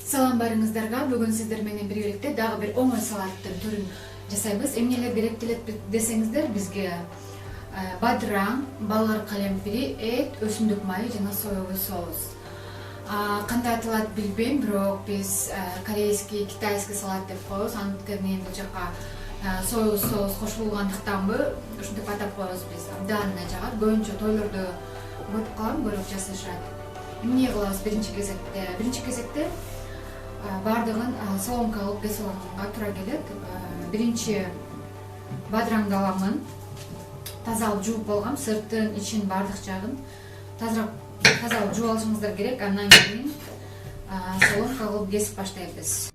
Салам барыңыздарга. Бүгүн сиздер менен биргеликте дагы бир оңой салаттын түрүн жасайбыз. Эмнелер керек десеңиздер, бизге бадыраң, болгар калемпири, эт, өсүмдүк майы жана соевый соус. Кандай аталат билбейм, бирок биз корейский, китайский салат деп коебуз. Анткени бул жака соевый соус кошулгандыктанбы ушинтип атап коебуз биз. Абдан жагат. Көбүнчө тойлордо көрүп калам, көрүп жасашат. Эмне кылабыз биринчи кезекте бардыгын соломка кылып кесип алганга туура келет. Биринчи бадыраңды аламын. Таза алып жууп алгам, сыртын, ичин бардык жагын таза алып жууп алышыңыздар керек. Андан кийин соломка кылып кесип баштайбыз.